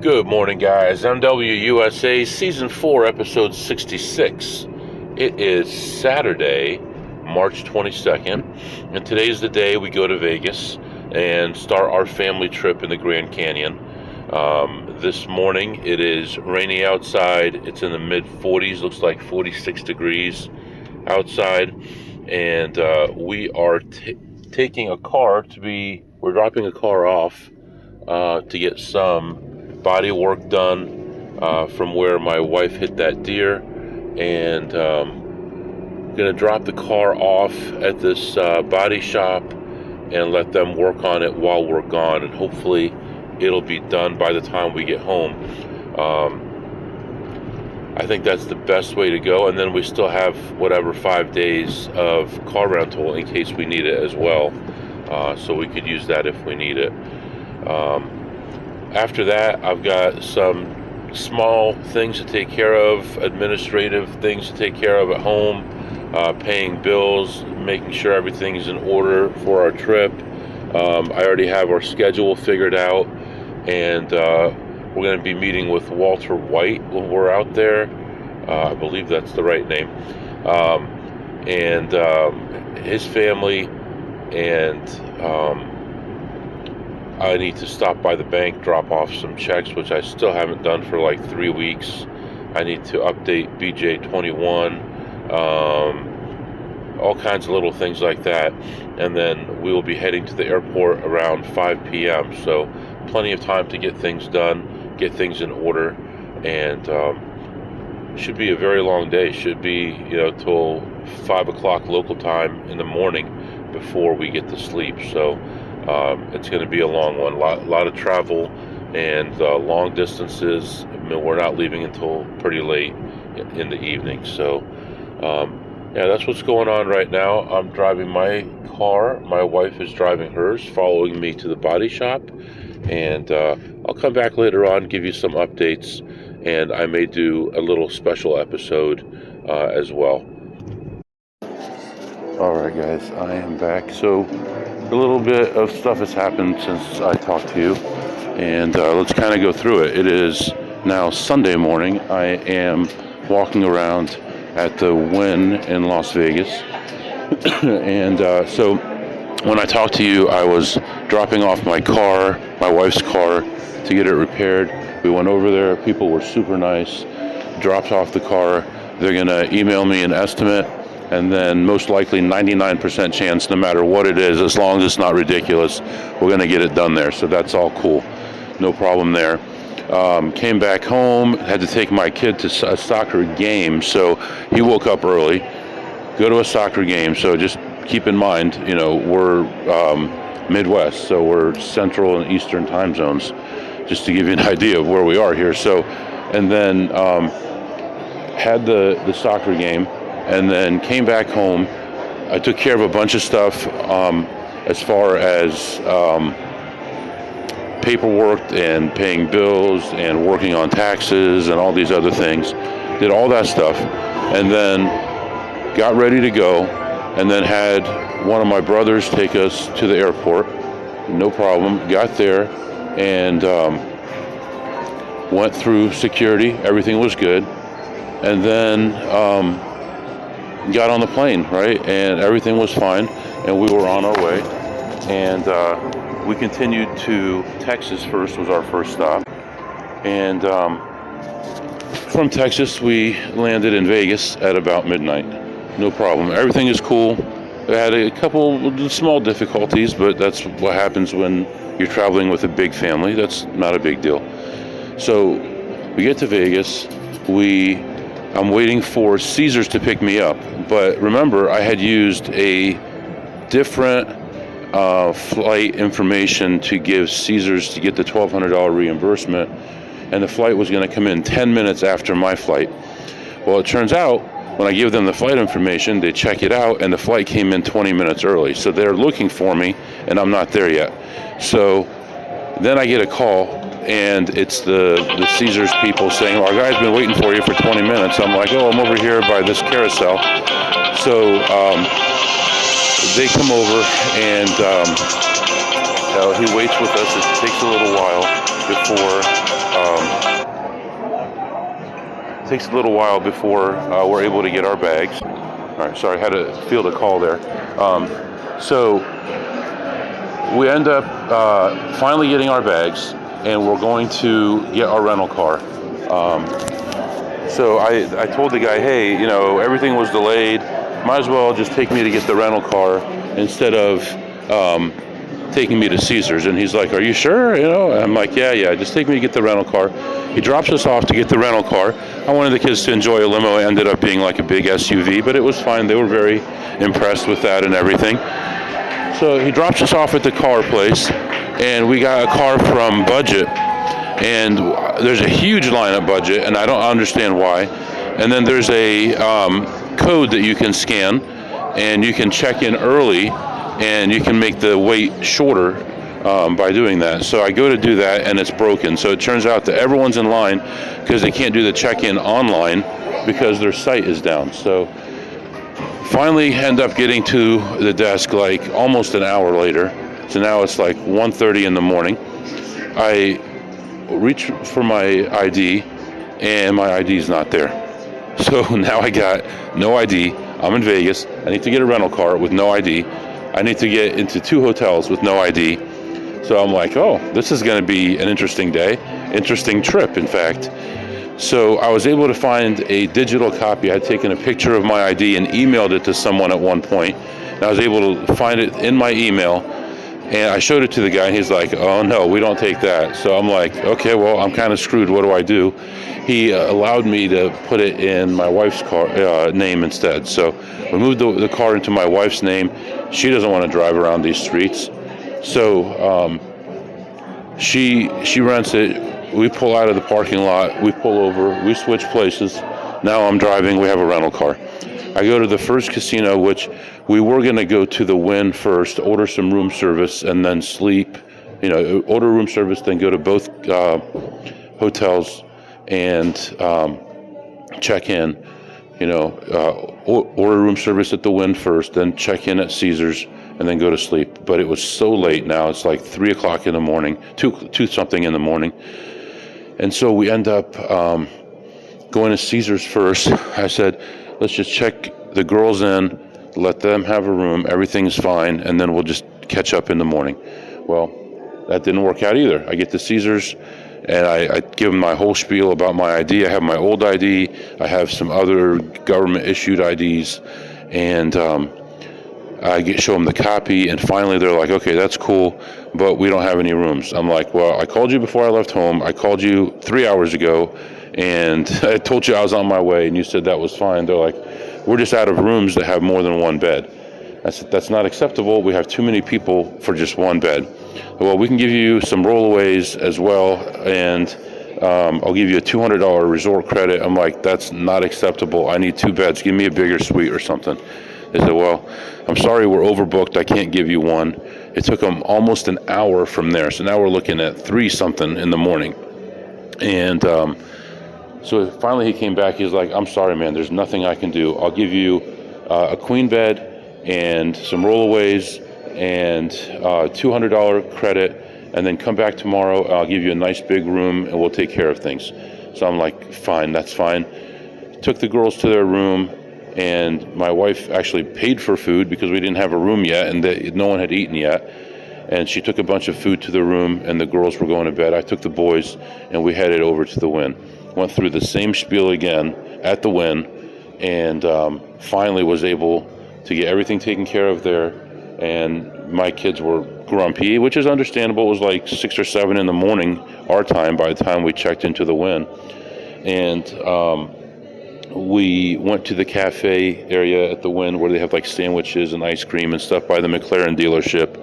Good morning, guys. MWUSA Season 4, Episode 66. It is Saturday, March 22nd, and today's the day we go to Vegas and start our family trip in the Grand Canyon. This morning, it is rainy outside. It's in the mid-40s, looks like 46 degrees outside, and we are taking a car we're dropping a car off to get some body work done from where my wife hit that deer, and gonna drop the car off at this body shop and let them work on it while we're gone, and hopefully it'll be done by the time we get home. I think that's the best way to go, and then we still have 5 days of car rental in case we need it as well, so we could use that if we need it. After that, I've got some small things to take care of, administrative things to take care of at home, paying bills, making sure everything's in order for our trip. I already have our schedule figured out, and we're going to be meeting with Walter White when we're out there. I believe that's the right name. And his family, and I need to stop by the bank, drop off some checks, which I still haven't done for like 3 weeks. I need to update BJ21, all kinds of little things like that. And then we will be heading to the airport around 5 p.m. So plenty of time to get things done, get things in order, and should be a very long day. Should be, till 5 o'clock local time in the morning before we get to sleep. So it's going to be a long one, a lot of travel and long distances. We're not leaving until pretty late in the evening. So, that's what's going on right now. I'm driving my car. My wife is driving hers, following me to the body shop. And I'll come back later on, give you some updates, and I may do a little special episode as well. All right, guys, I am back. So a little bit of stuff has happened since I talked to you, and let's kind of go through it. It is now Sunday morning. I am walking around at the Wynn in Las Vegas, and so when I talked to you, I was dropping off my wife's car, to get it repaired. We went over there. People were super nice. Dropped off the car. They're going to email me an estimate, and then most likely 99% chance, no matter what it is, as long as it's not ridiculous, we're going to get it done there. So that's all cool. No problem there. Came back home, had to take my kid to a soccer game, so he woke up early. Go to a soccer game, so just keep in mind, we're Midwest, so we're Central and Eastern time zones, just to give you an idea of where we are here. So, and then had the soccer game, and then came back home. I took care of a bunch of stuff as far as paperwork and paying bills and working on taxes and all these other things. Did all that stuff, and then got ready to go, and then had one of my brothers take us to the airport. No problem. Got there and went through security. Everything was good. And then got on the plane, right? And everything was fine, and we were on our way. And we continued to Texas first, was our first stop. And from Texas, we landed in Vegas at about midnight. No problem. Everything is cool. I had a couple small difficulties, but that's what happens when you're traveling with a big family. That's not a big deal. So we get to Vegas. I'm waiting for Caesars to pick me up. But remember, I had used a different flight information to give Caesars to get the $1,200 reimbursement, and the flight was going to come in 10 minutes after my flight. Well, it turns out, when I give them the flight information, they check it out, and the flight came in 20 minutes early. So they're looking for me, and I'm not there yet. So then I get a call, and it's the Caesars people saying, our guy's been waiting for you for 20 minutes. I'm like, I'm over here by this carousel. So they come over, and he waits with us. It takes a little while before takes a little while before we're able to get our bags. All right, sorry, I had to field a call there. So we end up finally getting our bags, and we're going to get our rental car. So I told the guy, hey, everything was delayed. Might as well just take me to get the rental car instead of taking me to Caesars. And he's like, are you sure? And I'm like, yeah, just take me to get the rental car. He drops us off to get the rental car. I wanted the kids to enjoy a limo. It ended up being like a big SUV, but it was fine. They were very impressed with that and everything. So he drops us off at the car place, and we got a car from Budget. And there's a huge line at Budget, and I don't understand why. And then there's a code that you can scan, and you can check in early, and you can make the wait shorter by doing that. So I go to do that, and it's broken. So it turns out that everyone's in line because they can't do the check-in online because their site is down. So finally end up getting to the desk like almost an hour later. So now it's like 1:30 in the morning. I reach for my ID, and my ID is not there. So now I got no ID. I'm in Vegas. I need to get a rental car with no ID. I need to get into 2 hotels with no ID. So I'm like, oh, this is going to be an interesting day, interesting trip, in fact. So I was able to find a digital copy. I had taken a picture of my ID and emailed it to someone at one point. And I was able to find it in my email. And I showed it to the guy, and he's like, oh, no, we don't take that. So I'm like, okay, well, I'm kind of screwed. What do I do? He allowed me to put it in my wife's car name instead. So we moved the car into my wife's name. She doesn't want to drive around these streets. So she rents it. We pull out of the parking lot. We pull over. We switch places. Now I'm driving. We have a rental car. I go to the first casino, which we were going to go to the Wynn first, order some room service, and then sleep. Order room service, then go to both hotels and check in. Order room service at the Wynn first, then check in at Caesars, and then go to sleep. But it was so late now. It's like 3 o'clock in the morning, 2 something in the morning. And so we end up going to Caesars first. I said, let's just check the girls in, let them have a room, everything's fine, and then we'll just catch up in the morning. Well, that didn't work out either. I get to Caesars, and I give them my whole spiel about my ID. I have my old ID. I have some other government-issued IDs, and show them the copy, and finally they're like, okay, that's cool, but we don't have any rooms. I'm like, well, I called you before I left home. I called you 3 hours ago, and I told you I was on my way, and you said that was fine. They're like, we're just out of rooms that have more than one bed. I said, that's not acceptable. We have too many people for just one bed. Well, we can give you some rollaways as well, and I'll give you a $200 resort credit. I'm like, that's not acceptable. I need 2 beds. Give me a bigger suite or something. They said, well, I'm sorry, we're overbooked. I can't give you one. It took them almost an hour from there. So now we're looking at 3 something in the morning. And so finally he came back. He's like, I'm sorry, man, there's nothing I can do. I'll give you a queen bed and some rollaways and $200 credit, and then come back tomorrow. I'll give you a nice big room, and we'll take care of things. So I'm like, fine, that's fine. Took the girls to their room, and my wife actually paid for food because we didn't have a room yet, and no one had eaten yet. And she took a bunch of food to the room, and the girls were going to bed. I took the boys, and we headed over to the Wynn. Went through the same spiel again at the Wynn, and finally was able to get everything taken care of there. And my kids were grumpy, which is understandable. It was like 6 or 7 in the morning, our time, by the time we checked into the Wynn. And we went to the cafe area at the Wynn where they have like sandwiches and ice cream and stuff by the McLaren dealership.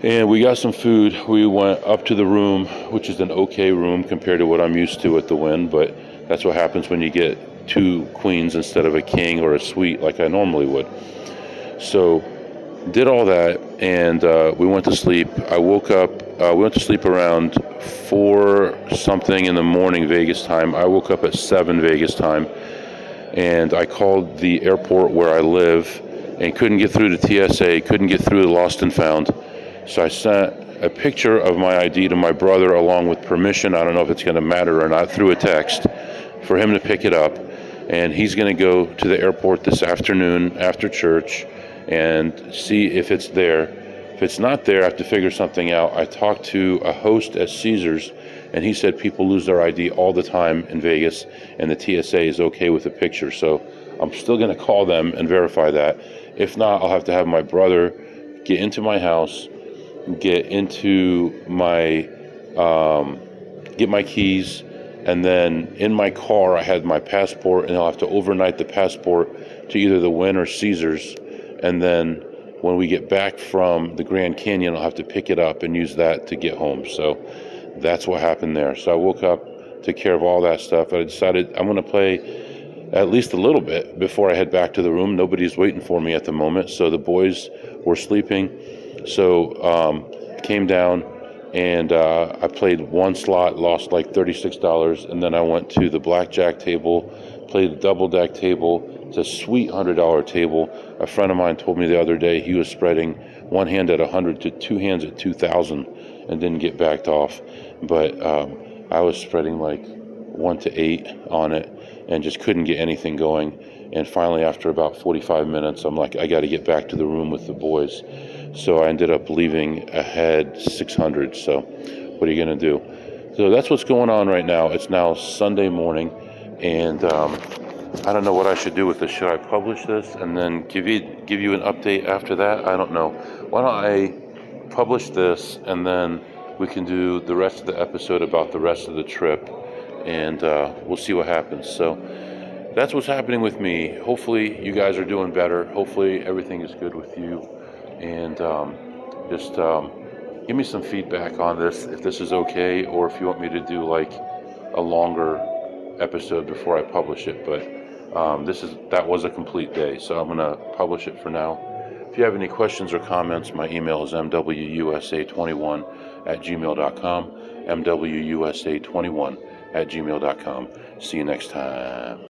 And we got some food. We went up to the room, which is an okay room compared to what I'm used to at the Wynn, but that's what happens when you get 2 queens instead of a king or a suite like I normally would. So did all that, and we went to sleep. I woke up, we went to sleep around 4 something in the morning Vegas time. I woke up at 7 Vegas time, and I called the airport where I live and couldn't get through to TSA, couldn't get through to Lost and Found. So I sent a picture of my ID to my brother along with permission. I don't know if it's going to matter or not, through a text for him to pick it up. And he's going to go to the airport this afternoon after church and see if it's there. If it's not there, I have to figure something out. I talked to a host at Caesars, and he said people lose their ID all the time in Vegas, and the TSA is okay with the picture. So I'm still going to call them and verify that. If not, I'll have to have my brother get into my house, get my keys, and then in my car I had my passport, and I'll have to overnight the passport to either the Wynn or Caesars, and then when we get back from the Grand Canyon, I'll have to pick it up and use that to get home. So that's what happened there. So I woke up, took care of all that stuff. I decided I'm going to play at least a little bit before I head back to the room. Nobody's waiting for me at the moment, so the boys were sleeping. So came down and I played one slot, lost like $36, and then I went to the blackjack table, played a double deck table. It's a sweet $100 table. A friend of mine told me the other day he was spreading one hand at 100 to two hands at 2,000 and didn't get backed off. But I was spreading like 1 to 8 on it and just couldn't get anything going. And finally, after about 45 minutes, I'm like, I got to get back to the room with the boys. So I ended up leaving ahead 600. So what are you going to do? So that's what's going on right now. It's now Sunday morning, and I don't know what I should do with this. Should I publish this and then give you an update after that? I don't know. Why don't I publish this, and then we can do the rest of the episode about the rest of the trip, and we'll see what happens. So that's what's happening with me. Hopefully you guys are doing better. Hopefully everything is good with you. And just give me some feedback on this, if this is okay, or if you want me to do like a longer episode before I publish it. But that was a complete day, so I'm going to publish it for now. If you have any questions or comments, my email is mwusa21@gmail.com, mwusa21@gmail.com. See you next time.